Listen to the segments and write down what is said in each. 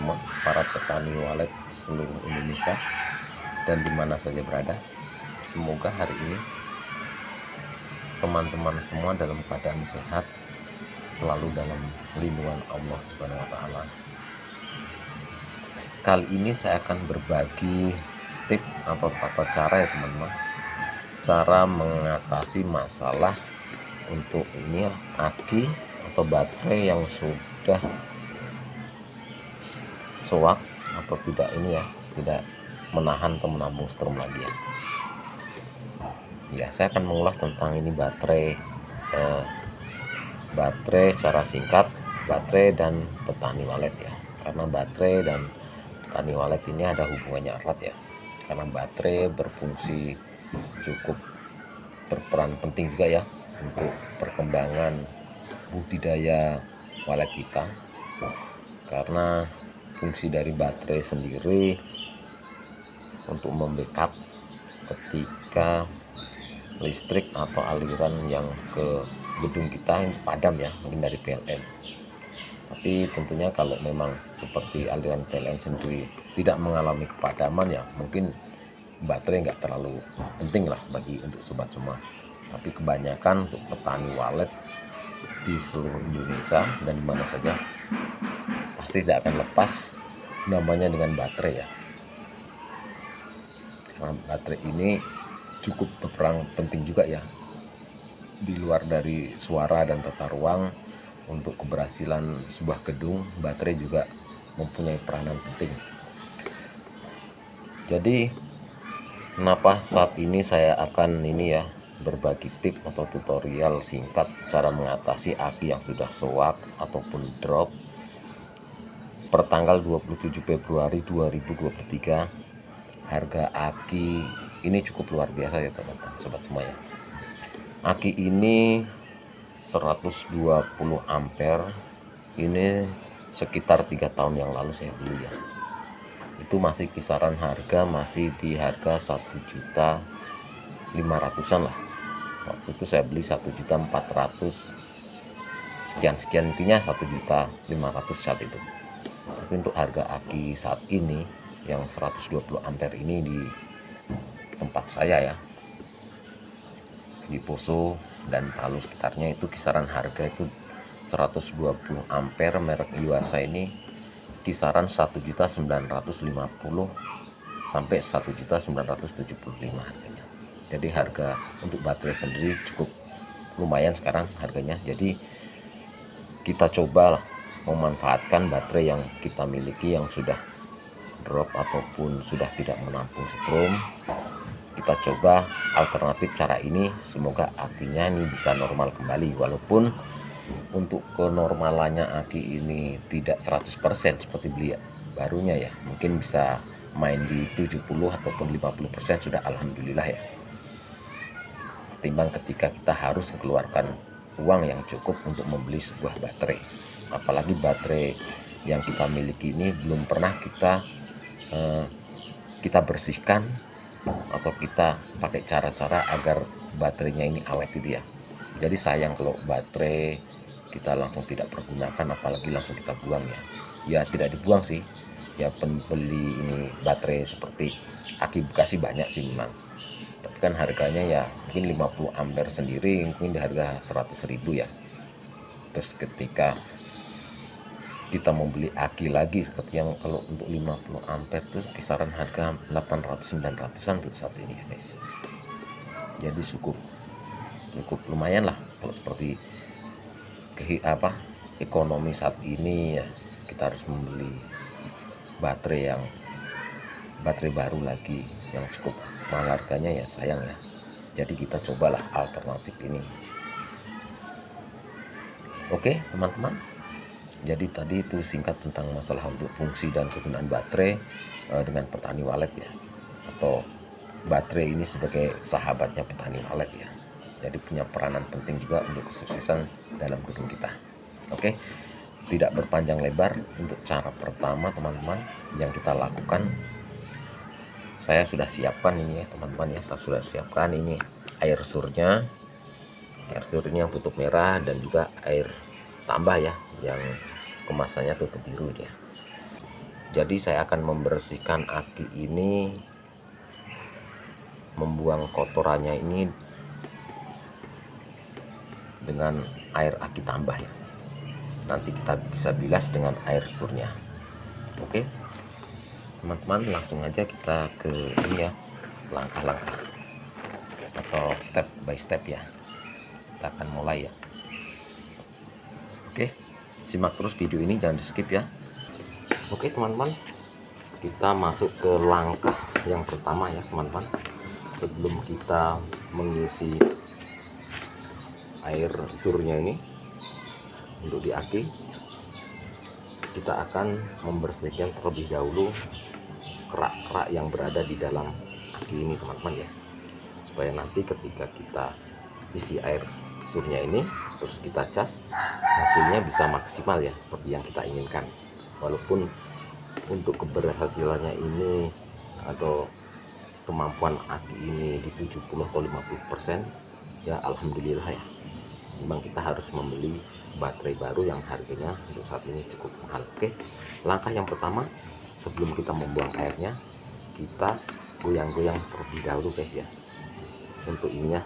semua para petani walet seluruh Indonesia dan dimana saja berada. Semoga hari ini teman-teman semua dalam keadaan sehat, selalu dalam lindungan Allah Subhanahu wa Ta'ala. Kali ini saya akan berbagi tip atau tata cara ya teman-teman, cara mengatasi masalah untuk ini ya, aki atau baterai yang sudah soak atau tidak ini ya, tidak menahan atau menampung strom lagi ya. Ya, saya akan mengulas tentang ini baterai secara singkat, baterai dan petani walet ya. Karena baterai dan petani walet ini ada hubungannya erat ya. Karena baterai berfungsi cukup berperan penting juga ya untuk perkembangan budidaya walet kita. Karena fungsi dari baterai sendiri untuk membackup ketika listrik atau aliran yang ke gedung kita yang padam ya, mungkin dari PLN. Tapi tentunya kalau memang seperti aliran PLN sendiri tidak mengalami kepadaman ya, mungkin baterai nggak terlalu penting lah bagi untuk sobat semua. Tapi kebanyakan untuk petani walet di seluruh Indonesia dan dimana saja pasti tidak akan lepas namanya dengan baterai ya. Karena baterai ini cukup berperan penting juga ya, di luar dari suara dan tata ruang. Untuk keberhasilan sebuah gedung, baterai juga mempunyai peranan penting. Jadi kenapa saat ini saya akan ini ya berbagi tip atau tutorial singkat cara mengatasi aki yang sudah soak ataupun drop per tanggal 27 Februari 2023. Harga aki ini cukup luar biasa ya teman-teman, sobat semua ya. Aki ini 120 ampere, ini sekitar 3 tahun yang lalu saya beli ya. Itu masih kisaran harga masih di harga 1.500.000-an lah. Waktu itu saya beli 1.400.000 sekian intinya 1.500.000 saat itu. Tapi untuk harga aki saat ini yang 120 ampere ini di tempat saya ya, di Poso dan Palu sekitarnya, itu kisaran harga itu 120 ampere merek Yuasa ini kisaran 1.950 sampai 1.975 harganya. Jadi harga untuk baterai sendiri cukup lumayan sekarang harganya. Jadi kita coba memanfaatkan baterai yang kita miliki yang sudah drop ataupun sudah tidak menampung strom. Kita coba alternatif cara ini, semoga akinya ini bisa normal kembali. Walaupun untuk kenormalannya aki ini tidak 100% seperti beli barunya ya, mungkin bisa main di 70 ataupun 50% sudah alhamdulillah ya, ketimbang ketika kita harus mengeluarkan uang yang cukup untuk membeli sebuah baterai. Apalagi baterai yang kita miliki ini belum pernah kita bersihkan atau kita pakai cara-cara agar baterainya ini awet gitu ya. Jadi sayang kalau baterai kita langsung tidak pergunakan, apalagi langsung kita buang ya. Ya tidak dibuang sih ya, pembeli ini baterai seperti aki bekas sih banyak sih memang, tapi kan harganya ya mungkin 50 ampere sendiri mungkin di harga 100.000 ya. Terus ketika kita mau beli aki lagi seperti yang kalau untuk 50 ampere itu kisaran harga 800-900an untuk saat ini ya guys. Jadi cukup lumayan lah kalau seperti ekonomi saat ini ya, kita harus membeli baterai baru lagi yang cukup mahal harganya ya, sayang ya. Jadi kita cobalah alternatif ini. Oke teman-teman, jadi tadi itu singkat tentang masalah untuk fungsi dan kegunaan baterai dengan petani walet ya, atau baterai ini sebagai sahabatnya petani walet ya. Jadi punya peranan penting juga untuk kesuksesan dalam gedung kita. Oke, tidak berpanjang lebar, untuk cara pertama teman-teman yang kita lakukan, saya sudah siapkan ini ya teman-teman ya, saya sudah siapkan ini air surnya yang tutup merah, dan juga air tambah ya yang kemasannya tutup biru ya. Jadi saya akan membersihkan aki ini, membuang kotorannya ini dengan air aki tambah ya. Nanti kita bisa bilas dengan air surnya. Oke teman-teman, langsung aja kita ke ini ya, langkah-langkah atau step by step ya. Kita akan mulai ya. Oke, simak terus video ini, jangan di skip ya. Oke teman-teman, kita masuk ke langkah yang pertama ya teman-teman. Sebelum kita mengisi air surnya ini untuk di aki, kita akan membersihkan terlebih dahulu kerak-kerak yang berada di dalam aki ini teman-teman ya, supaya nanti ketika kita isi air surnya ini terus kita cas, hasilnya bisa maksimal ya, seperti yang kita inginkan. Walaupun untuk keberhasilannya ini atau kemampuan aki ini di 70 atau 50% ya, alhamdulillah ya. Memang kita harus membeli baterai baru yang harganya untuk saat ini cukup mahal. Oke, langkah yang pertama, sebelum kita membuang airnya, kita goyang-goyang terlebih dahulu guys ya, untuk ininya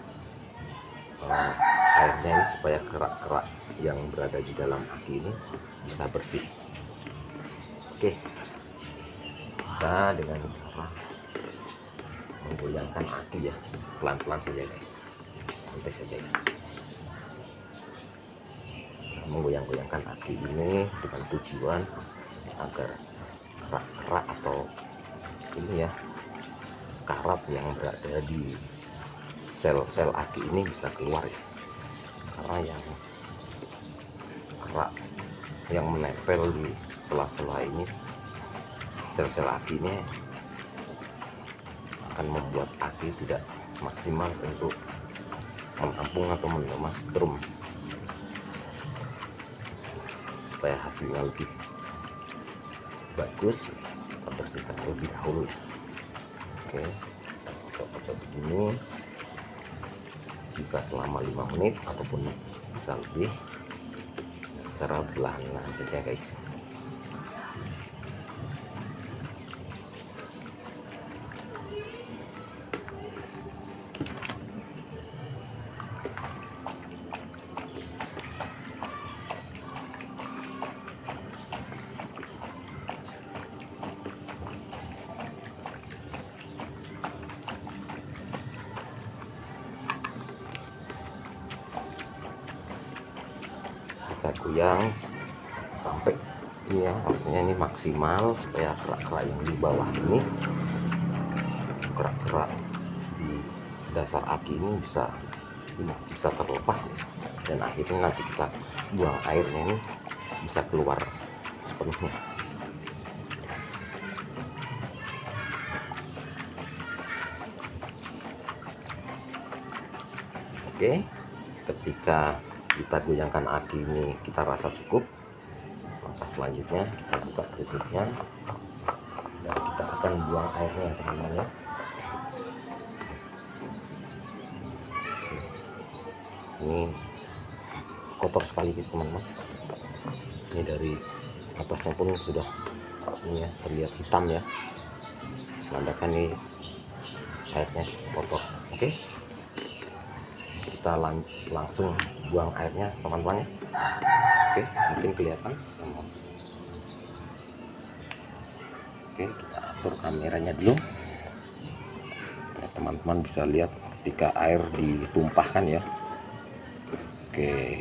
airnya ini, supaya kerak-kerak yang berada di dalam aki ini bisa bersih. Oke, kita dengan cara menggoyangkan aki ya, pelan-pelan saja guys, santai saja ya. Menggoyang-goyangkan aki ini dengan tujuan agar kerak-kerak atau ini ya, karat yang berada di sel-sel aki ini bisa keluar ya. Karena yang kerak yang menempel di sela-sela ini, sel-sel aki ini akan membuat aki tidak maksimal untuk menampung atau mengemas drum, supaya hasilnya lebih bagus. Kita bersihkan terlebih dahulu. Oke, coba begini, bisa selama 5 menit ataupun bisa lebih, cara belahan saja guys. Kita goyang sampai ini ya, rasanya ini maksimal, supaya kerak-kerak yang di bawah ini, kerak-kerak di dasar aki ini bisa terlepas ya. Dan akhirnya nanti kita buang airnya ini bisa keluar sepenuhnya. Oke, ketika kita goyangkan aki ini kita rasa cukup, maka selanjutnya kita buka tutupnya dan kita akan buang airnya teman-teman ya. Ini kotor sekali gitu teman-teman, ini dari atasnya pun sudah ini ya, terlihat hitam ya, menandakan ini airnya kotor. Oke, kita langsung buang airnya teman-teman ya. Oke, mungkin kelihatan sama. Oke, kita atur kameranya dulu supaya teman-teman bisa lihat ketika air ditumpahkan ya. Oke,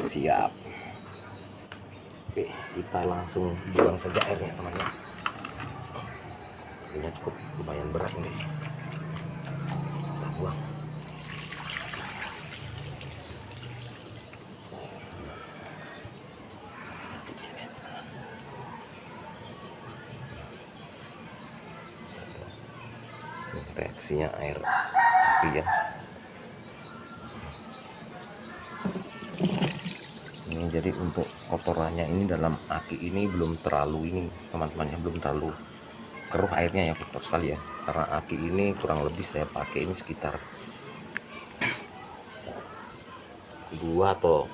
siap. Oke, kita langsung buang saja airnya teman-teman. Ini cukup lumayan berat nih, kita buang. Reaksinya air api ya. Ini jadi untuk kotorannya ini dalam aki ini belum terlalu ini teman-teman ya, belum terlalu keruh airnya ya, kotor sekali ya. Karena aki ini kurang lebih saya pakai ini sekitar 2 atau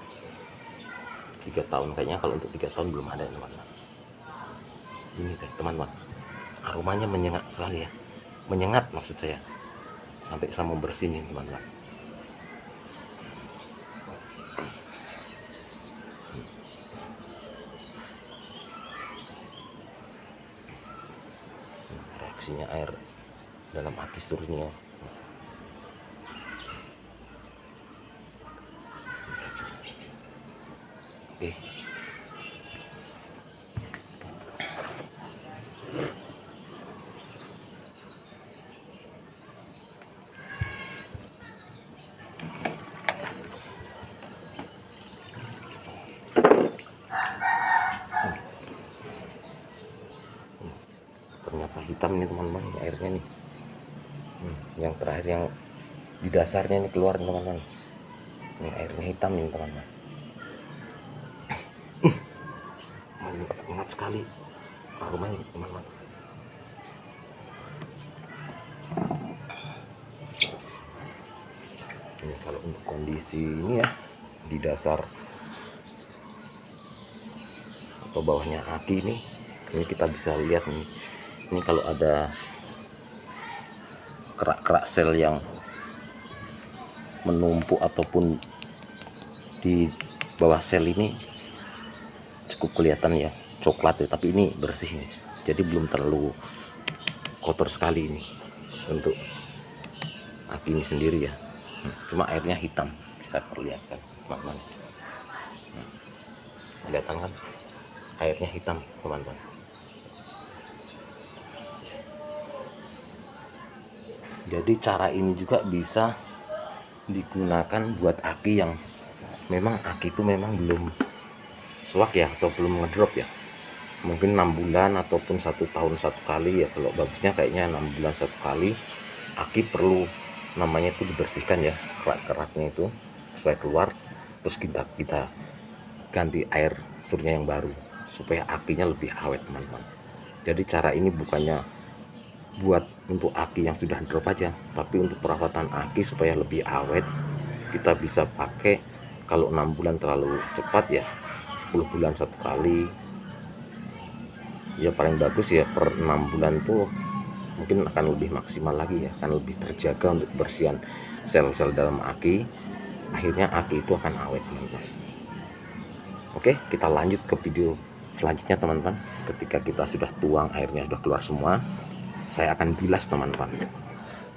3 tahun kayaknya. Kalau untuk 3 tahun belum ada teman-teman. Ini teman-teman, aromanya menyengat sekali ya, menyengat maksud saya, sampai saya mau bersihin teman-teman. Reaksinya air dalam aki surnya. Oke. Ternyata hitam nih teman-teman airnya nih. Yang terakhir yang di dasarnya ini keluar teman-teman. Ini airnya hitam nih teman-teman. Menyengat sekali aromanya teman-teman. Ini kalau untuk kondisi ini ya, di dasar atau bawahnya aki ini kita bisa lihat nih, ini kalau ada kerak-kerak sel yang menumpuk ataupun di bawah sel ini cukup kelihatan ya, coklat ya, tapi ini bersih nih. Jadi belum terlalu kotor sekali ini untuk aki ini sendiri ya. Cuma airnya hitam, bisa perlihatkan teman-teman. Kelihatan kan airnya hitam teman-teman. Jadi cara ini juga bisa digunakan buat aki yang memang aki itu memang belum suak ya, atau belum ngedrop ya, mungkin 6 bulan ataupun 1 tahun 1 kali ya. Kalau bagusnya kayaknya 6 bulan 1 kali aki perlu namanya itu dibersihkan ya, kerak-keraknya itu supaya keluar, terus kita ganti air surnya yang baru supaya akinya lebih awet teman-teman. Jadi cara ini bukannya buat untuk aki yang sudah drop aja, tapi untuk perawatan aki supaya lebih awet. Kita bisa pakai, kalau 6 bulan terlalu cepat ya, 10 bulan 1 kali ya, paling bagus ya per 6 bulan tuh mungkin akan lebih maksimal lagi ya, akan lebih terjaga untuk kebersihan sel-sel dalam aki. Akhirnya aki itu akan awet teman-teman. Oke, kita lanjut ke video selanjutnya teman-teman. Ketika kita sudah tuang airnya, sudah keluar semua, saya akan bilas teman-teman.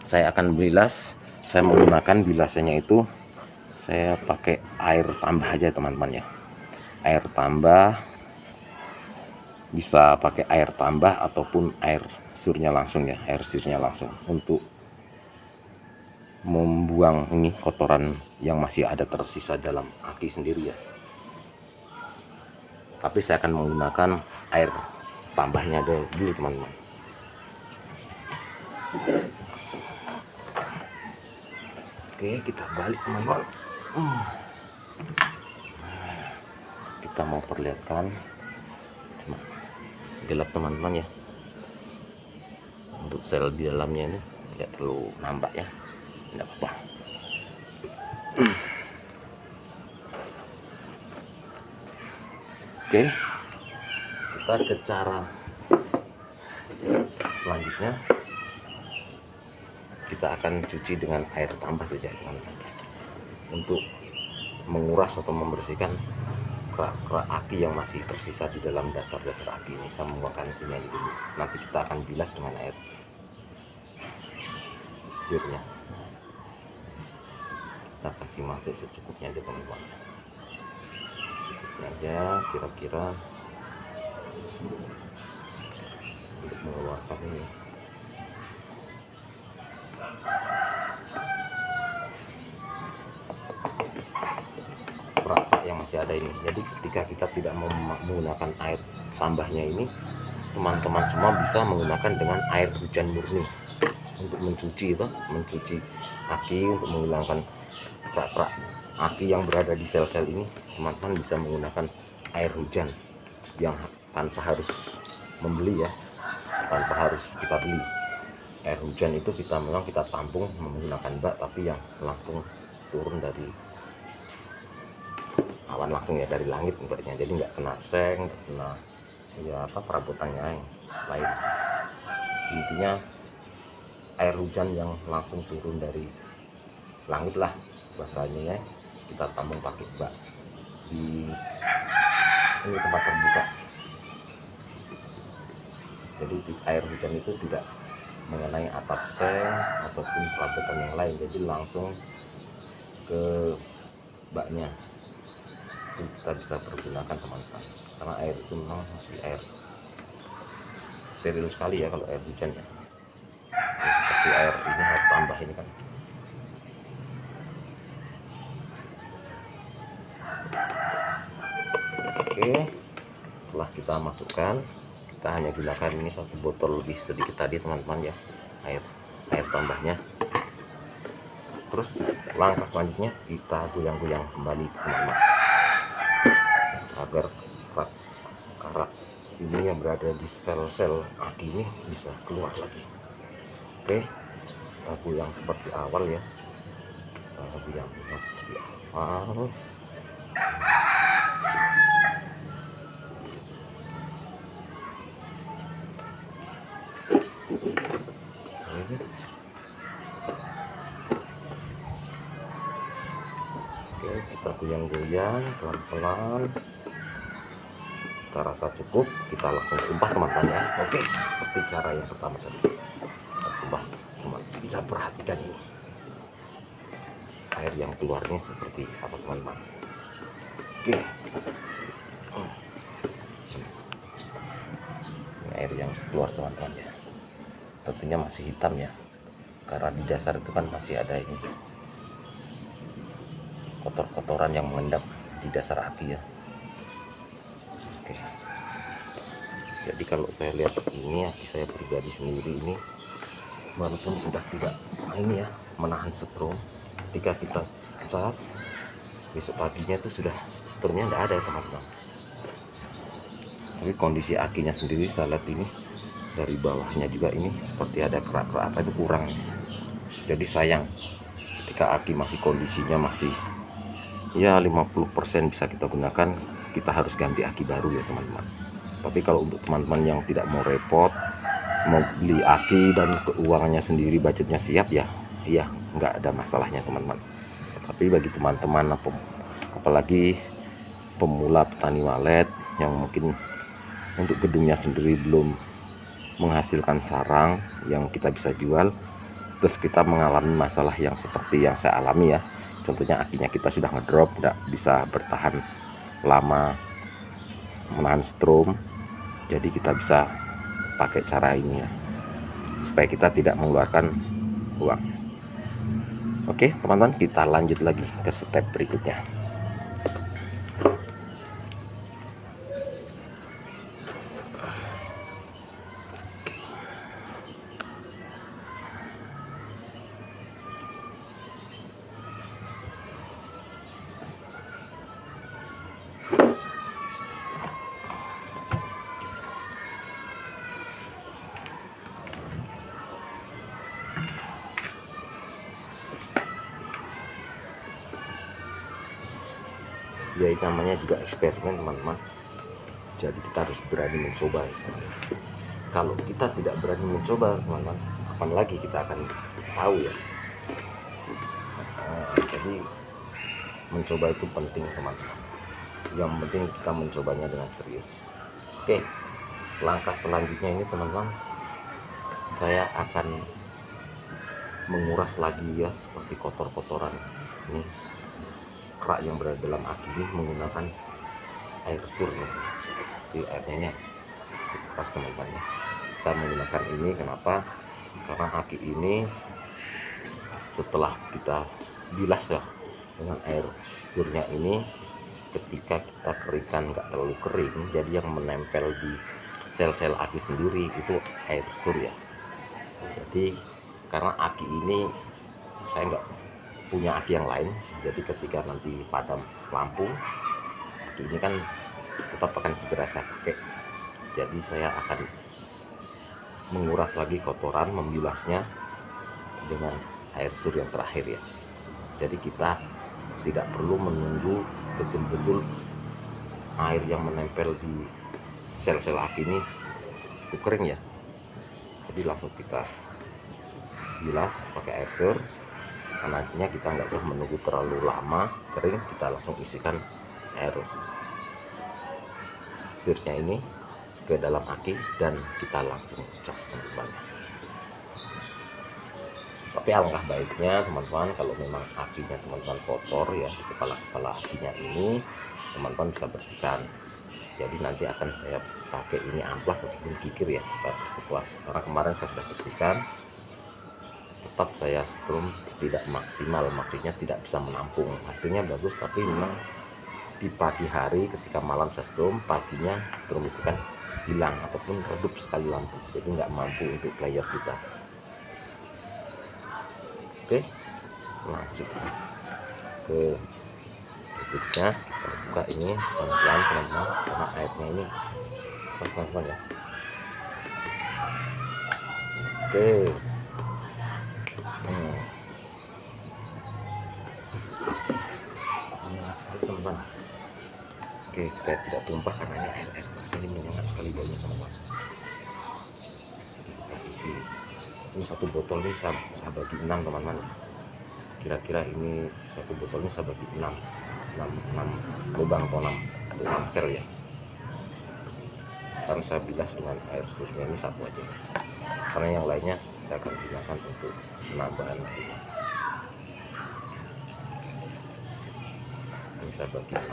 Saya akan bilas, saya menggunakan bilasannya itu saya pakai air tambah aja teman-teman ya. Air tambah, bisa pakai air tambah ataupun air surnya langsung ya, air sirnya langsung, untuk membuang ini kotoran yang masih ada tersisa dalam aki sendiri ya. Tapi saya akan menggunakan air tambahnya dulu teman-teman. Oke, kita balik teman-teman. Kita mau perlihatkan, gelap teman-teman ya, untuk sel di dalamnya ini tidak terlalu nampak ya, tidak apa-apa. Oke, kita ke cara selanjutnya. Kita akan cuci dengan air tambah saja teman-teman, untuk menguras atau membersihkan kerak-kerak aki yang masih tersisa di dalam dasar-dasar aki ini. Saya menggunakan ini dulu, nanti kita akan bilas dengan air sirnya. Kita kasih masuk secukupnya aja teman-teman, secukupnya aja, kira-kira untuk mengeluarkan ini. Kerak yang masih ada ini. Jadi ketika kita tidak mau menggunakan air tambahnya ini, teman-teman semua bisa menggunakan dengan air hujan murni untuk mencuci itu, mencuci aki, untuk menghilangkan kerak-kerak aki yang berada di sel-sel ini. Teman-teman bisa menggunakan air hujan yang tanpa harus membeli ya, tanpa harus kita beli. Air hujan itu kita memang kita tampung menggunakan bak, tapi yang langsung turun dari awan langsung ya, dari langit ibaratnya. Jadi nggak kena seng, nggak kena ya apa perabotannya yang lain. Intinya air hujan yang langsung turun dari langit lah bahasanya ya, kita tampung pakai bak di ini tempat terbuka. Jadi air hujan itu tidak mengenai atap seng ataupun perabotan yang lain, jadi langsung ke baknya. Itu kita bisa pergunakan teman-teman, karena air itu memang masih air steril sekali ya kalau air hujan ya. Ini seperti air ini, air tambah ini kan. Oke, setelah kita masukkan, kita hanya gunakan ini 1 botol lebih sedikit tadi teman-teman ya, air tambahnya. Terus langkah selanjutnya kita goyang-goyang kembali teman-teman, agar karat ini yang berada di sel-sel aki ini bisa keluar lagi. Oke, kita goyang seperti awal ya, kita goyang seperti awal. Oke, kita goyang-goyang pelan-pelan. Kita rasa cukup, kita langsung tumpah teman-teman ya. Oke, seperti cara yang pertama tadi, kita tumpah. Teman bisa perhatikan ini air yang keluarnya seperti apa teman-teman. Oke, ini air yang keluar teman-teman ya, tentunya masih hitam ya, karena di dasar itu kan masih ada ini kotor-kotoran yang mengendap di dasar aki ya. Oke, jadi kalau saya lihat ini aki saya pribadi sendiri ini, walaupun sudah tidak ini ya menahan setrum, ketika kita cas besok paginya itu sudah setrumnya tidak ada ya teman-teman. Tapi kondisi akinya sendiri saya lihat ini dari bawahnya juga ini seperti ada kerak-kerak apa itu kurang. Jadi sayang ketika aki masih kondisinya masih ya 50% bisa kita gunakan, kita harus ganti aki baru ya teman-teman. Tapi kalau untuk teman-teman yang tidak mau repot, mau beli aki dan keuangannya sendiri, budgetnya siap ya nggak ada masalahnya teman-teman. Tapi bagi teman-teman apalagi pemula petani walet yang mungkin untuk gedungnya sendiri belum menghasilkan sarang yang kita bisa jual, terus kita mengalami masalah yang seperti yang saya alami ya, contohnya akinya kita sudah ngedrop, tidak bisa bertahan lama menahan strom, jadi kita bisa pakai cara ini ya, supaya kita tidak mengeluarkan uang. Oke teman-teman, kita lanjut lagi ke step berikutnya. Ya ini namanya juga eksperimen teman-teman, jadi kita harus berani mencoba. Kalau kita tidak berani mencoba teman-teman, kapan lagi kita akan tahu ya. Jadi mencoba itu penting teman-teman, yang penting kita mencobanya dengan serius. Oke, langkah selanjutnya ini teman-teman, saya akan menguras lagi ya seperti kotor-kotoran ini, kerak yang berada dalam aki ini, menggunakan air sur nih. Jadi airnya pas teman-teman ya, saya menggunakan ini kenapa, karena aki ini setelah kita bilas ya dengan air surnya ini, ketika kita keringkan nggak terlalu kering, jadi yang menempel di sel-sel aki sendiri itu air sur ya. Jadi karena aki ini saya nggak punya aki yang lain, jadi ketika nanti padam lampu, aki ini kan tetap akan segera saya pakai. Jadi saya akan menguras lagi kotoran, membilasnya dengan air sur yang terakhir ya. Jadi kita tidak perlu menunggu betul-betul air yang menempel di sel-sel aki ini kering ya, jadi langsung kita bilas pakai air sur. Nah, nantinya kita nggak usah menunggu terlalu lama kering, kita langsung isikan air surnya ini ke dalam aki dan kita langsung cas teman-teman. Tapi alangkah baiknya teman-teman, kalau memang akinya teman-teman kotor ya, di kepala akinya ini teman-teman bisa bersihkan. Jadi nanti akan saya pakai ini amplas ataupun kikir ya, supaya terkupas. Karena kemarin saya sudah bersihkan, tetap saya strum tidak maksimal, maksudnya tidak bisa menampung. Hasilnya bagus, tapi memang di pagi hari ketika malam saya strum, paginya strum itu kan hilang ataupun redup sekali lampu, jadi nggak mampu untuk player kita. Oke, lanjut ke berikutnya. Kita buka ini pelan-pelan teman-teman, karena airnya ini pas teman-teman ya. Oke. Teman-teman, oke, supaya tidak tumpah karena ini air ini menyengat sekali baunya teman-teman. Kita isi ini satu botol ini saya bagi 6 teman-teman. Kira-kira ini satu botol ini saya bagi 6 lubang atau 6 sel ya. Sekarang saya bilas dengan air surnya ini satu aja, karena yang lainnya saya akan gunakan untuk penambahan nantinya. Ini saya bagi 6.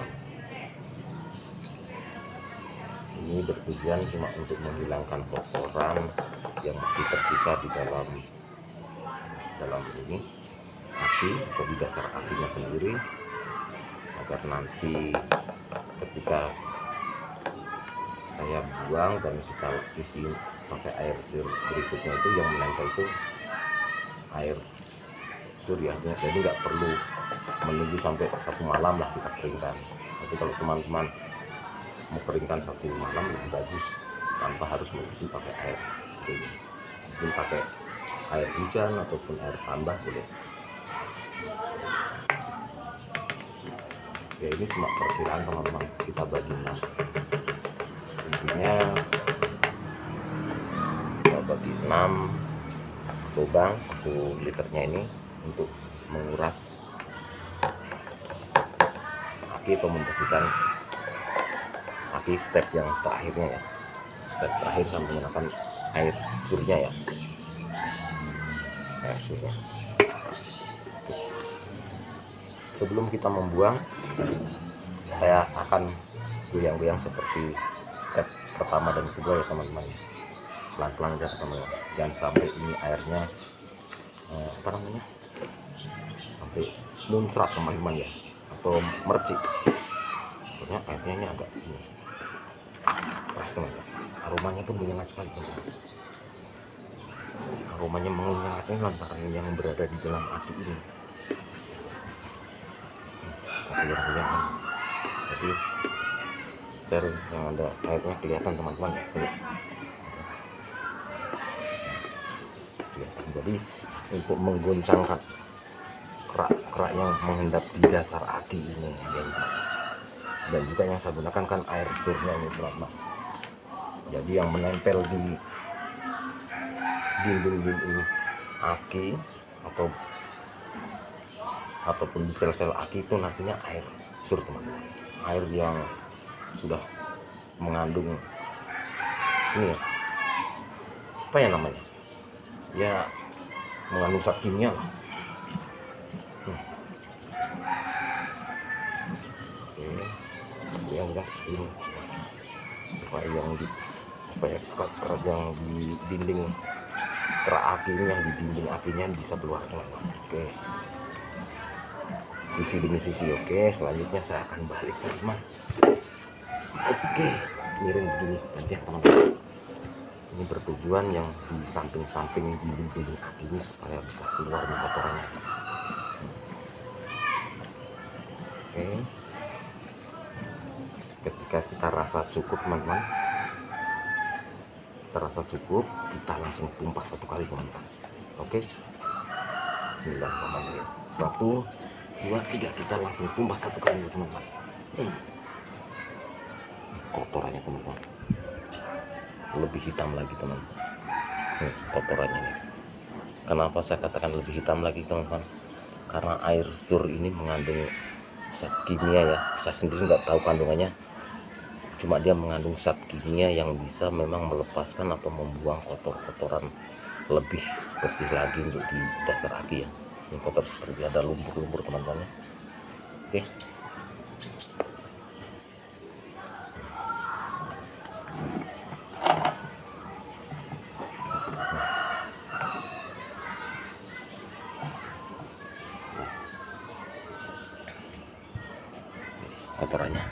Ini bertujuan cuma untuk menghilangkan kotoran yang masih tersisa di dalam ini aki atau di dasar akinya sendiri, agar nanti ketika saya buang dan kita isi pakai air sur berikutnya, itu yang menempel itu air sur ya, jadi nggak perlu menunggu sampai 1 malam lah kita keringkan. Tapi kalau teman-teman mau keringkan 1 malam lebih bagus, tanpa harus menunggu pakai air sering. Mungkin pakai air hujan ataupun air tambah boleh. Ya, ini cuma perkiraan teman-teman, kita bagi 6. Intinya kita bagi 6 lubang 1 liternya ini untuk menguras aki atau membersihkan aki step yang terakhirnya ya. Step terakhir saya menggunakan air surnya ya, air surnya. Sebelum kita membuang, saya akan goyang-goyang seperti step pertama dan kedua ya teman-teman. Pelan-pelan aja teman-teman, jangan sampai ini airnya sampai muncrat teman-teman ya, atau mercik. Soalnya airnya ini agak ini keras teman-teman. Aromanya pun menyengat sekali teman-teman. Aromanya menyengatnya lantaran yang berada di dalam aki ini. Jadi share yang ada airnya kelihatan teman-teman ya. Jadi untuk menggoncangkan kerak yang mengendap di dasar aki ini, dan juga yang saya gunakan kan air surnya ini teman-teman. Jadi yang menempel di dinding aki ataupun di sel-sel aki itu nantinya air sur teman-teman, air yang sudah mengandung ini ya, apa ya namanya ya, mengandung zat kimia lah. Oke, yang udah ini supaya kerak yang di dinding kerak akinya, yang di dinding akinya bisa keluar teman-teman. Oke, sisi demi sisi. Oke, selanjutnya saya akan balik teman-teman. Oke, miring begini nanti ya teman-teman. Ini bertujuan yang di samping-samping dinding aki ini supaya bisa keluar kotorannya. Oke, ketika kita rasa cukup teman-teman, kita langsung tumpah 1 kali teman-teman. Oke, bismillahirrahmanirrahim. 1, 2, 3, kita langsung tumpah 1 kali teman-teman. Kotorannya teman-teman. lebih hitam lagi teman. Kotorannya ini. Kenapa saya katakan lebih hitam lagi teman-teman? Karena air sur ini mengandung zat kimia ya. Saya sendiri nggak tahu kandungannya, cuma dia mengandung zat kimia yang bisa memang melepaskan atau membuang kotor-kotoran lebih bersih lagi untuk di dasar aki ya. Ini kotor seperti ada lumpur-lumpur teman-teman ya. Oke. Kotorannya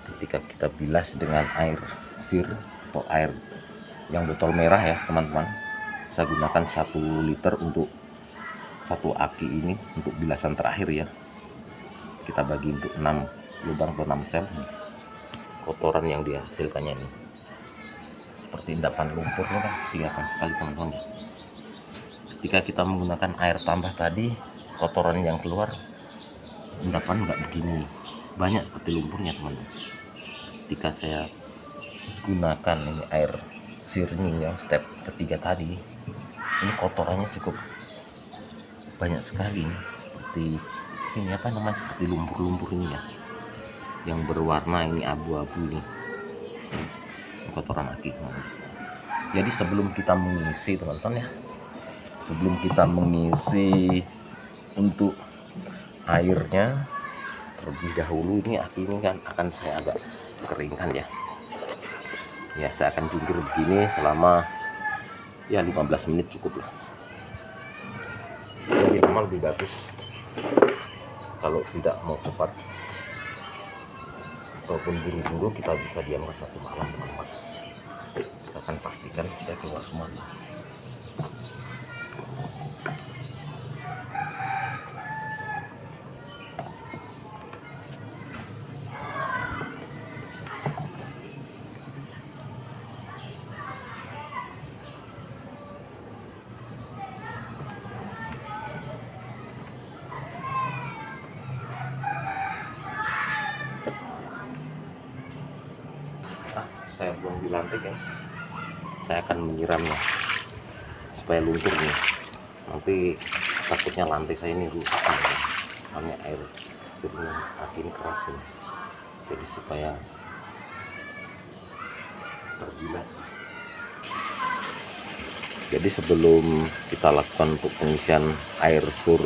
ketika kita bilas dengan air sir atau air yang botol merah ya teman-teman, saya gunakan 1 liter untuk 1 aki ini untuk bilasan terakhir ya. Kita bagi untuk 6 lubang atau 6 sel. Kotoran yang dihasilkannya ini seperti endapan lumpurnya kan kelihatan sekali teman-teman. Ketika kita menggunakan air tambah tadi, kotoran yang keluar endapan nggak begini banyak seperti lumpurnya teman-teman. Ketika saya gunakan ini air sirnya yang step ketiga tadi, ini kotorannya cukup banyak sekali nih. Seperti ini apa namanya, seperti lumpur-lumpur ini ya, yang berwarna ini abu-abu ini kotoran aki. Jadi sebelum kita mengisi teman-teman ya, sebelum kita mengisi untuk airnya terlebih dahulu, ini aki ini kan akan saya agak keringkan ya. Ya saya akan jungkir begini selama ya 15 menit cukup lah. Jadi memang lebih bagus kalau tidak mau cepat ataupun buru-buru, kita bisa diamkan 1 malam teman-teman. Saya akan pastikan sudah keluar semua. Saya buang di lantai guys, saya akan menyiramnya supaya luntur nih, nanti takutnya lantai saya ini rusak nih, karena air sirnya aki ini keras nih. Jadi supaya terbilas. Jadi sebelum kita lakukan untuk pengisian air sur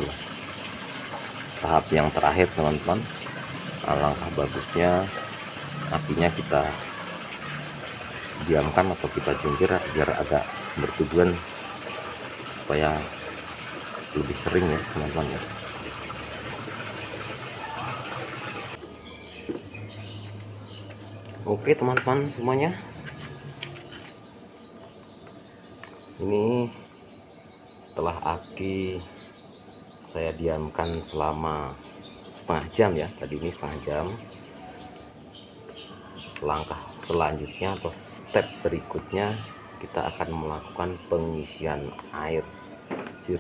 tahap yang terakhir teman-teman, alangkah bagusnya apinya kita diamkan atau kita jungkir biar agak bertujuan supaya lebih kering ya teman-teman ya. Oke teman-teman semuanya, ini setelah aki saya diamkan selama setengah jam ya, tadi ini setengah jam. Langkah selanjutnya atau step berikutnya, kita akan melakukan pengisian air sir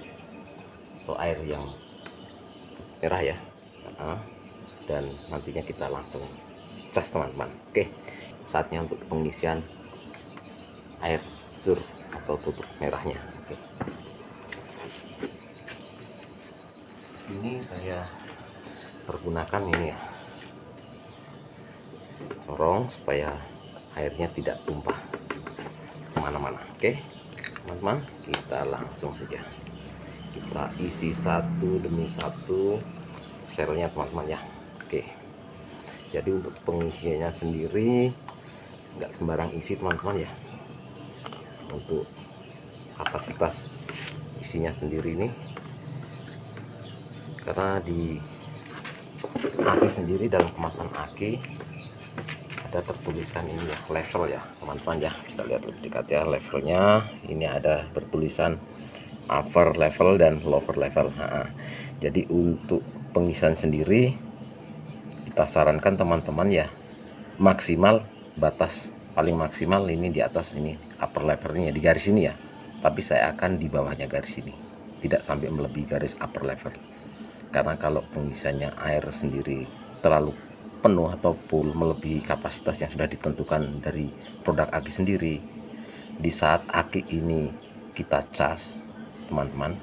atau air yang merah ya, dan nantinya kita langsung cas teman-teman. Oke, saatnya untuk pengisian air sur atau tutup merahnya. Oke. Ini saya pergunakan ini ya, corong supaya airnya tidak tumpah kemana-mana. Oke teman-teman, kita langsung saja kita isi satu demi satu selnya teman-teman ya. Oke, jadi untuk pengisiannya sendiri nggak sembarang isi teman-teman ya. Untuk kapasitas isinya sendiri ini, karena di aki sendiri, dalam kemasan aki ada tertuliskan ini ya, level ya teman-teman ya. Bisa lihat lebih dekat ya levelnya. Ini ada bertulisan upper level dan lower level. Jadi untuk pengisian sendiri kita sarankan teman-teman ya, maksimal batas paling maksimal ini di atas ini upper levelnya di garis ini ya, tapi saya akan di bawahnya garis ini, tidak sampai melebihi garis upper level. Karena kalau pengisiannya air sendiri terlalu penuh atau full melebihi kapasitas yang sudah ditentukan dari produk aki sendiri, di saat aki ini kita cas teman-teman,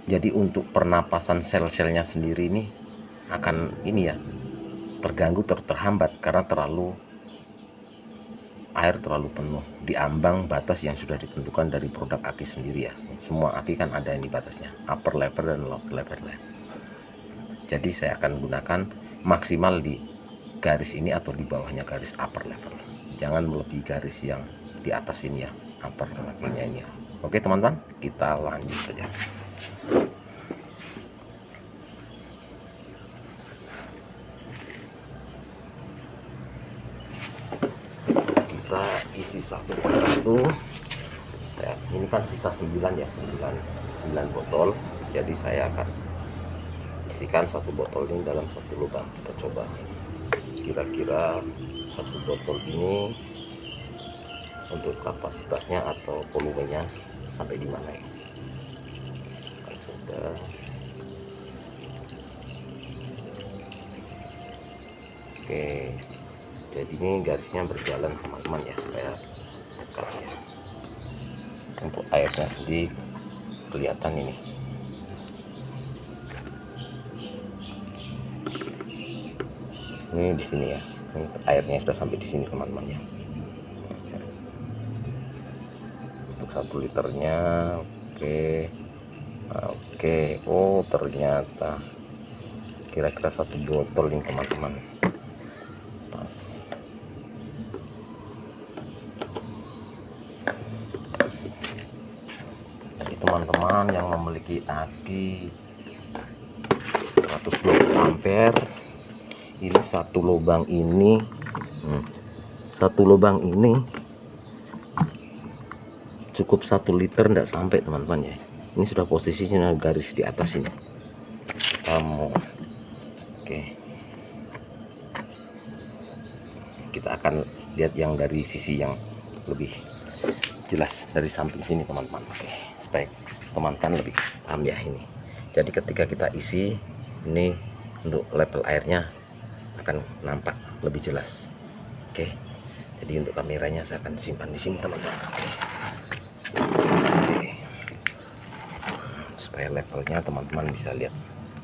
jadi untuk pernapasan sel-selnya sendiri ini akan ini ya terganggu, terhambat karena air terlalu penuh di ambang batas yang sudah ditentukan dari produk aki sendiri ya. Semua aki kan ada ini batasnya, upper level dan lower level. Jadi saya akan gunakan maksimal di garis ini atau di bawahnya garis upper level, jangan melebihi garis yang di atas ini ya, upper levelnya ini ya. Oke teman-teman, kita lanjut saja. Kita isi satu persatu. Ini kan sisa 9 ya, 9 botol. Jadi saya akan isikan satu botol ini dalam satu lubang. Kita coba kira-kira satu botol ini untuk kapasitasnya atau volumenya sampai di mana ya. Kita coba. Oke, jadi ini garisnya berjalan teman-teman ya, supaya dekat ya. Untuk airnya sendiri kelihatan ini. Ini di sini ya. Ini airnya sudah sampai di sini teman-teman ya. Untuk 1 liternya, oke. Oh ternyata kira-kira 1 botol ini teman-teman. Pas. Jadi teman-teman yang memiliki aki 120 ampere, ini satu lubang ini, cukup 1 liter enggak sampai teman-teman ya. Ini sudah posisinya garis di atas ini. Oke, kita akan lihat yang dari sisi yang lebih jelas dari samping sini teman-teman. Oke, supaya teman-teman lebih paham ya ini. Jadi ketika kita isi ini, untuk level airnya akan nampak lebih jelas. Oke, jadi untuk kameranya saya akan simpan di sini teman-teman. Oke, supaya levelnya teman-teman bisa lihat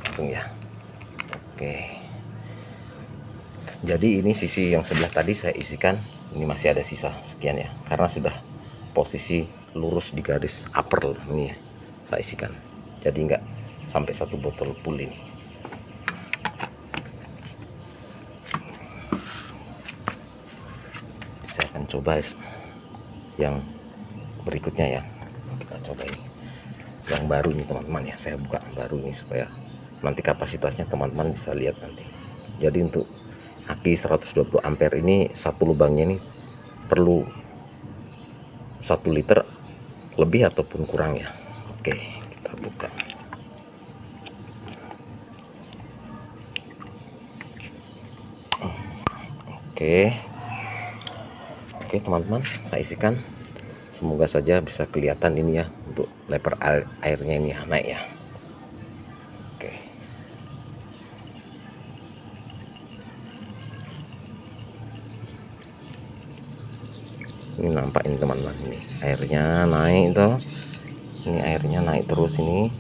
langsung ya. Oke, jadi ini sisi yang sebelah tadi saya isikan, ini masih ada sisa sekian ya, karena sudah posisi lurus di garis upper ini ya, saya isikan. Jadi enggak sampai 1 botol full ini. Saya akan coba yang berikutnya ya. Kita coba ini yang baru ini teman-teman ya, saya buka baru ini supaya nanti kapasitasnya teman-teman bisa lihat nanti. Jadi untuk aki 120 ampere ini, satu lubangnya ini perlu 1 liter lebih ataupun kurang ya. Oke, kita buka. Oke teman-teman, saya isikan. Semoga saja bisa kelihatan ini ya, untuk level airnya ini naik ya. Oke, ini nampak ini teman-teman, ini airnya naik tuh. Ini airnya naik terus ini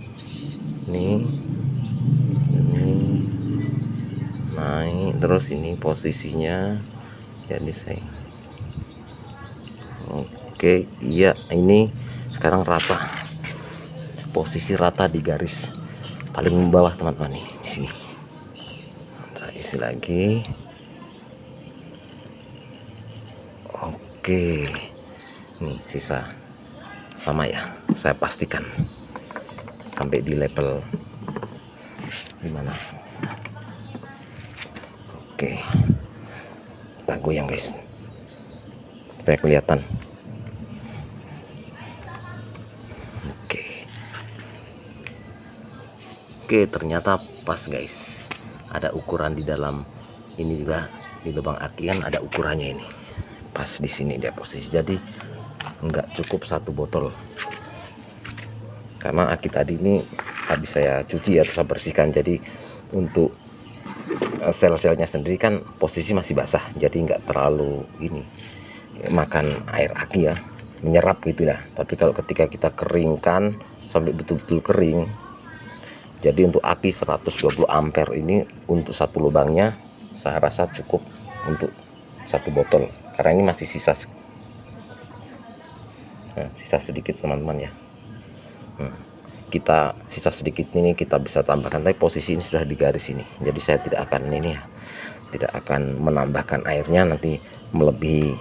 naik terus ini posisinya. Jadi saya oke, iya ini sekarang rata, posisi rata di garis paling bawah teman-teman nih di sini. Saya isi lagi. Oke, nih sisa sama ya, saya pastikan sampai di level dimana. Oke, kita goyang guys supaya kelihatan. Oke, ternyata pas guys, ada ukuran di dalam ini juga, di lubang aki kan ada ukurannya ini, pas di sini dia posisi. Jadi enggak cukup 1 botol, karena aki tadi ini habis saya cuci ya, saya bersihkan. Jadi untuk sel-selnya sendiri kan posisi masih basah, jadi enggak terlalu ini makan air aki ya. menyerap gitu ya. Tapi kalau ketika kita keringkan sampai betul-betul kering, jadi untuk aki 120 ampere ini untuk satu lubangnya saya rasa cukup untuk satu botol, karena ini masih sisa sedikit teman-teman ya. Kita sisa sedikit ini kita bisa tambahkan, tapi posisi ini sudah di garis ini, jadi saya tidak akan ini ya, tidak akan menambahkan airnya nanti melebihi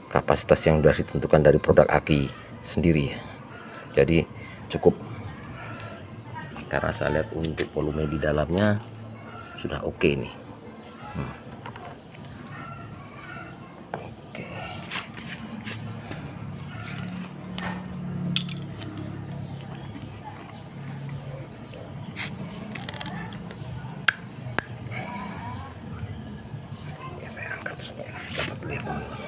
kapasitas yang sudah ditentukan dari produk aki sendiri ya. Jadi cukup, karena saya lihat untuk volume di dalamnya sudah oke nih. Oke. Ya, saya angkat supaya dapat lihat teman-teman.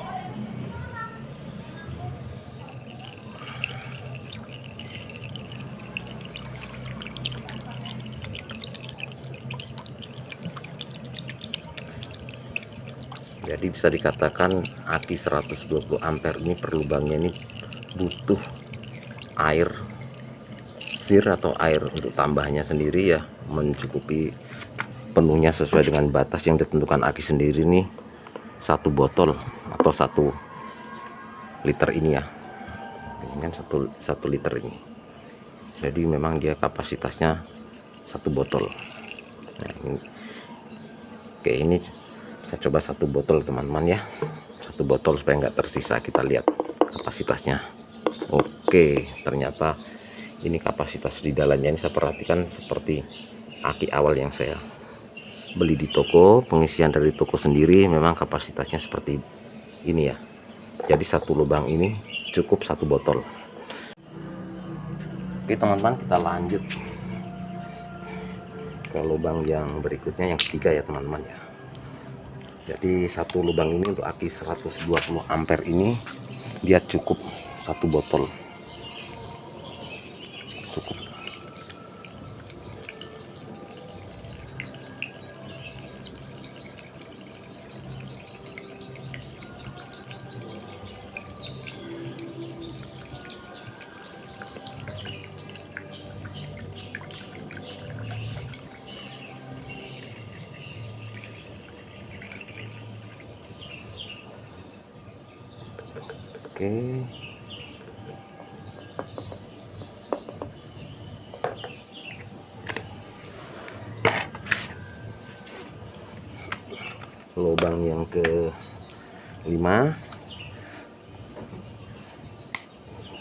Jadi bisa dikatakan aki 120 ampere ini per lubangnya ini butuh air sir atau air untuk tambahnya sendiri ya, mencukupi penuhnya sesuai dengan batas yang ditentukan aki sendiri nih, 1 botol atau 1 liter ini ya. Ini kan 1 liter ini. Jadi memang dia kapasitasnya 1 botol. Nah, ini, oke, ini saya coba 1 botol teman-teman ya, 1 botol supaya nggak tersisa. Kita lihat kapasitasnya. Oke, ternyata ini kapasitas di dalamnya ini saya perhatikan seperti aki awal yang saya beli di toko, pengisian dari toko sendiri, memang kapasitasnya seperti ini ya. Jadi 1 lubang ini cukup 1 botol. Oke teman-teman, kita lanjut ke lubang yang berikutnya, yang ketiga ya teman-teman ya. Jadi 1 lubang ini untuk aki 120 ampere ini dia cukup 1 botol, cukup. Oke. Lubang yang ke-5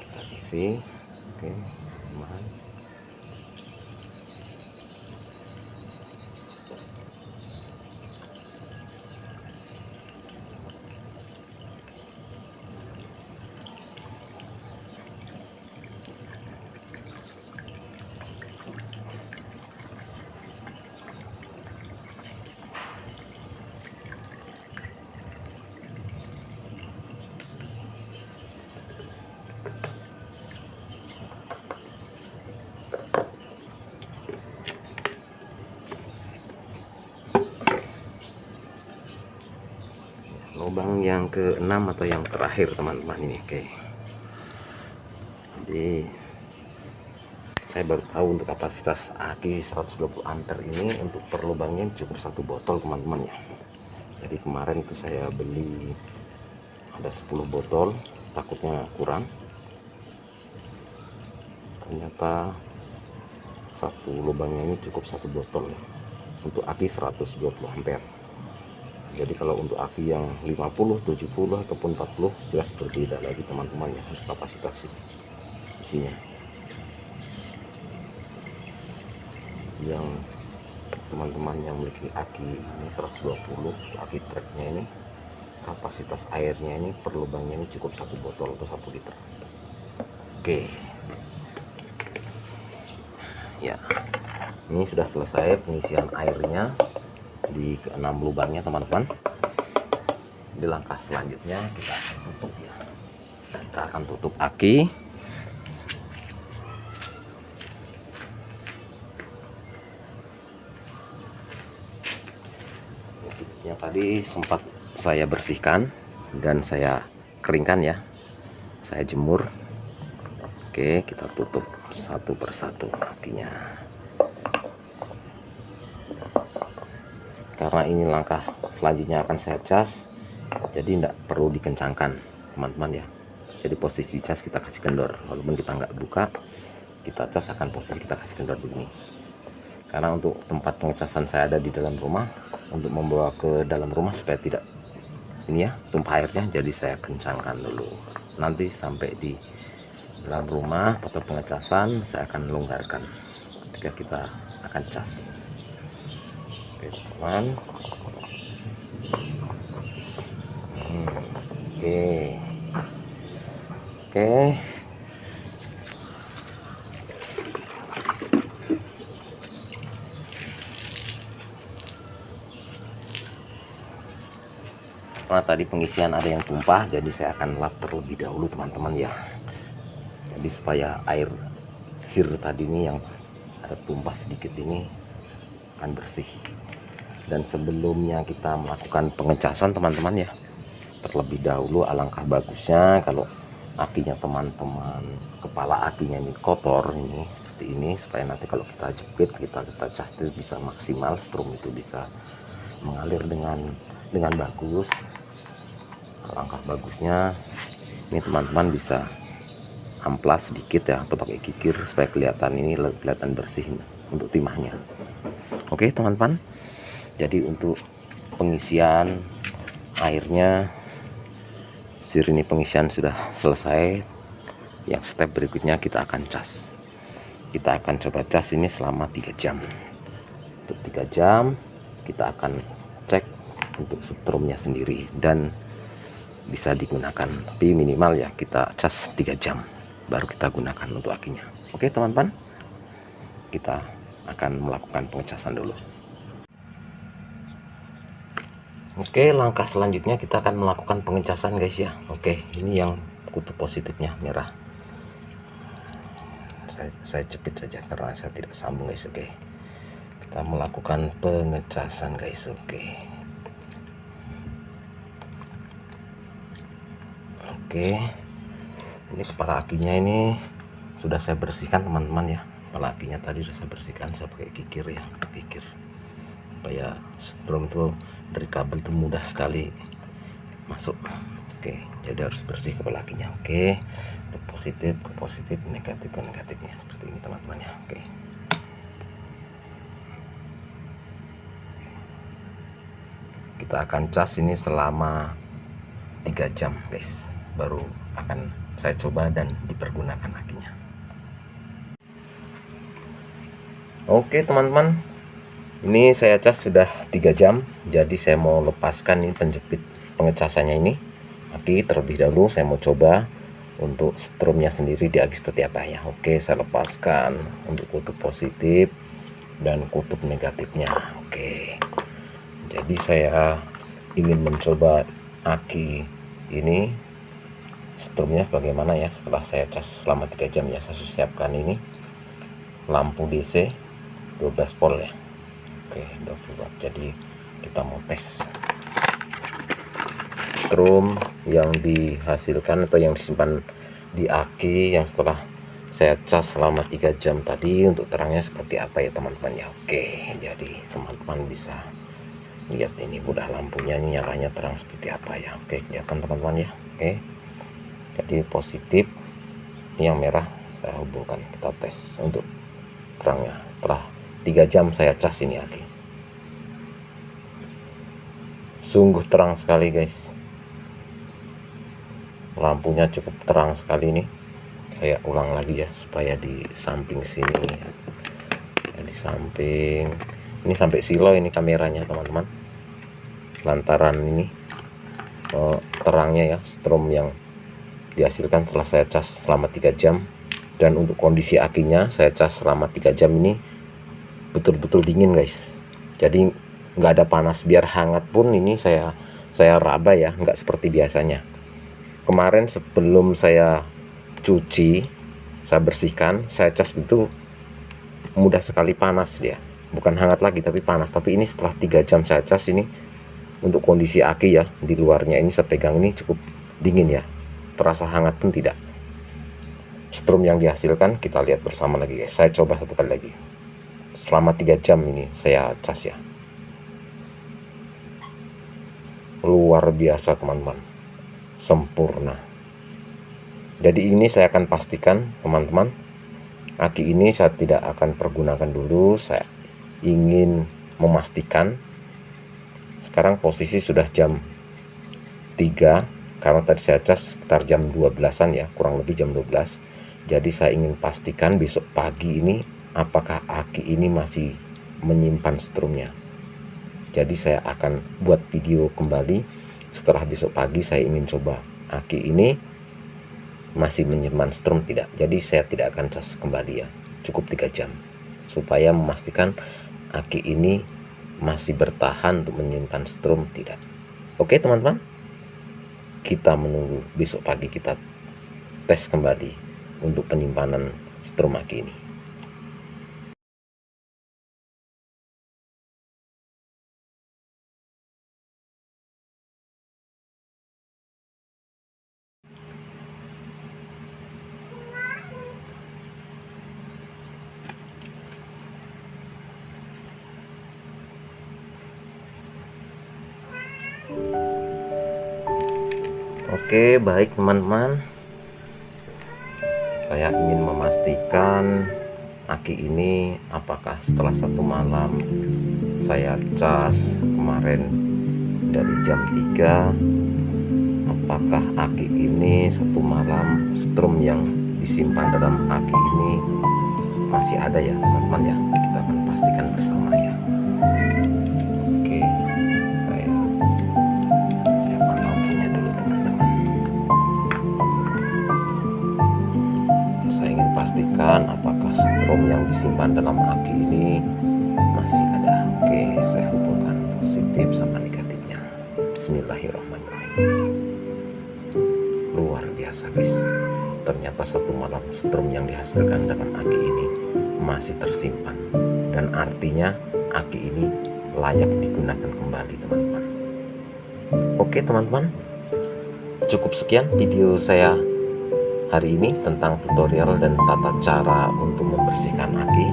kita isi. Oke, lumayan. Lubang yang ke-6 atau yang terakhir teman-teman ini. Oke, jadi saya baru tahu untuk kapasitas aki 120 ampere ini untuk per lubangnya cukup 1 botol teman-teman ya. Jadi kemarin itu saya beli ada 10 botol, takutnya kurang, ternyata 1 lubangnya ini cukup 1 botol ya, untuk aki 120 ampere. Jadi kalau untuk aki yang 50, 70 ataupun 40 jelas berbeda lagi teman-teman ya, kapasitas isinya. Yang teman-teman yang memiliki aki ini 120, aki treknya ini, kapasitas airnya ini per lubangnya ini cukup 1 botol atau 1 liter. Oke ya, ini sudah selesai pengisian airnya di ke-6 lubangnya teman-teman. Di langkah selanjutnya kita akan tutup ya, kita akan tutup aki. Tutupnya tadi sempat saya bersihkan dan saya keringkan ya, saya jemur. Oke, kita tutup satu persatu akinya. Karena ini langkah selanjutnya akan saya cas, jadi tidak perlu dikencangkan teman-teman ya. Jadi posisi cas kita kasih kendor, walaupun kita nggak buka, kita cas akan posisi kita kasih kendor begini. Karena untuk tempat pengecasan saya ada di dalam rumah, untuk membawa ke dalam rumah supaya tidak ini ya tumpah airnya, jadi saya kencangkan dulu. Nanti sampai di dalam rumah atau pengecasan saya akan longgarkan ketika kita akan cas. Oke teman, oke. Nah tadi pengisian ada yang tumpah, jadi saya akan lap terlebih dahulu teman-teman ya. Jadi supaya air sir tadi ini yang ada tumpah sedikit ini akan bersih. Dan sebelumnya kita melakukan pengecasan teman-teman ya, terlebih dahulu alangkah bagusnya kalau akinya teman-teman, kepala akinya ini kotor ini seperti ini, supaya nanti kalau kita jepit, kita cas itu bisa maksimal, strum itu bisa mengalir dengan bagus. Alangkah bagusnya ini teman-teman bisa amplas sedikit ya, atau pakai kikir supaya kelihatan bersih untuk timahnya. Oke teman-teman, jadi untuk pengisian airnya sir ini pengisian sudah selesai. Yang step berikutnya kita akan cas. Kita akan coba cas ini selama 3 jam. Untuk 3 jam kita akan cek untuk strumnya sendiri dan bisa digunakan, tapi minimal ya kita cas 3 jam baru kita gunakan untuk akinya. Oke teman-teman, kita akan melakukan pengecasan dulu. Oke, langkah selanjutnya kita akan melakukan pengecasan guys ya. Oke, ini yang kutub positifnya merah. Saya jepit saja karena saya tidak sambung guys. Oke, kita melakukan pengecasan guys. Oke, ini kepala akinya ini sudah saya bersihkan teman-teman ya. Kepala akinya tadi sudah saya bersihkan, saya pakai kikir ya, kikir supaya strum itu dari kabel itu mudah sekali masuk. Oke, jadi harus bersih kepala akinya. Oke, untuk positif ke positif, negatif ke negatifnya seperti ini teman-teman ya. Oke, kita akan cas ini selama 3 jam guys, baru akan saya coba dan dipergunakan akinya. Oke teman-teman, ini saya cas sudah 3 jam, jadi saya mau lepaskan ini penjepit pengecasannya ini aki terlebih dahulu. Saya mau coba untuk strumnya sendiri di aki seperti apa ya. Oke, saya lepaskan untuk kutub positif dan kutub negatifnya. Oke, jadi saya ingin mencoba aki ini strumnya bagaimana ya setelah saya cas selama 3 jam ya. Saya siapkan ini lampu DC 12 volt ya. Oke, 20 watt. Jadi kita mau tes strum yang dihasilkan atau yang disimpan di aki yang setelah saya cas selama 3 jam tadi, untuk terangnya seperti apa ya teman-teman ya. Oke, jadi teman-teman bisa lihat ini udah lampunya ini nyalanya terang seperti apa ya. Oke, kelihatan teman-teman ya. Oke, jadi positif yang merah saya hubungkan, kita tes untuk terangnya setelah 3 jam saya cas ini aki. Sungguh terang sekali guys, lampunya cukup terang sekali ini. Saya ulang lagi ya supaya di samping sini ya, di samping ini sampai silo ini kameranya teman-teman, lantaran ini terangnya ya strum yang dihasilkan setelah saya cas selama 3 jam. Dan untuk kondisi akinya saya cas selama 3 jam ini betul-betul dingin guys, jadi nggak ada panas. Biar hangat pun ini saya raba ya, nggak seperti biasanya. Kemarin sebelum saya cuci, saya bersihkan, saya cas itu mudah sekali panas dia, bukan hangat lagi tapi panas. Tapi ini setelah 3 jam saya cas ini, untuk kondisi aki ya di luarnya ini saya pegang ini cukup dingin ya. terasa hangat pun tidak. Strum yang dihasilkan kita lihat bersama lagi guys. Saya coba satu kali lagi. Selama 3 jam ini saya cas ya. Luar biasa teman-teman, sempurna. Jadi ini saya akan pastikan teman-teman, aki ini saya tidak akan pergunakan dulu. Saya ingin memastikan. Sekarang posisi sudah jam 3, karena tadi saya cas sekitar jam 12-an ya, kurang lebih jam 12. Jadi saya ingin pastikan besok pagi ini apakah aki ini masih menyimpan strumnya. Jadi saya akan buat video kembali setelah besok pagi. Saya ingin coba aki ini masih menyimpan strum tidak. Jadi saya tidak akan cas kembali ya, cukup 3 jam supaya memastikan aki ini masih bertahan untuk menyimpan strum tidak. Oke teman-teman, kita menunggu besok pagi, kita tes kembali untuk penyimpanan strum aki ini. Oke, baik teman-teman, saya ingin memastikan aki ini apakah setelah 1 malam saya cas kemarin dari jam 3, apakah aki ini 1 malam strum yang disimpan dalam aki ini masih ada ya teman-teman ya. Kita akan pastikan bersama ya. Oke, saya siapkan lampunya dulu teman-teman. Saya ingin pastikan apakah strum yang disimpan dalam aki ini masih ada. Oke, saya hubungkan positif sama negatifnya. Bismillahirrahmanirrahim. Luar biasa guys, ternyata 1 malam strum yang dihasilkan dalam aki ini masih tersimpan, dan artinya aki ini layak digunakan kembali teman-teman. Oke teman-teman, cukup sekian video saya hari ini tentang tutorial dan tata cara untuk membersihkan aki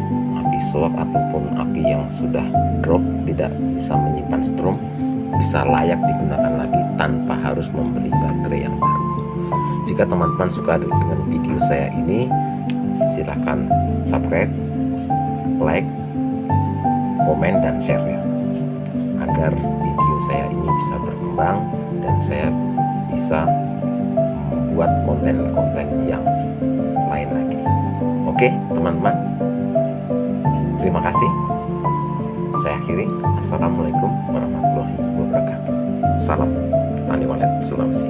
shock ataupun aki yang sudah drop, tidak bisa menyimpan strum, bisa layak digunakan lagi tanpa harus membeli baterai yang baru. Jika teman-teman suka dengan video saya ini, silahkan subscribe, like, komen, dan share ya, agar video saya ini bisa berkembang dan saya bisa membuat konten-konten yang lain lagi. Oke teman-teman, terima kasih. Saya akhiri. Assalamualaikum warahmatullahi wabarakatuh. Salam Petani Walet Sulawesi.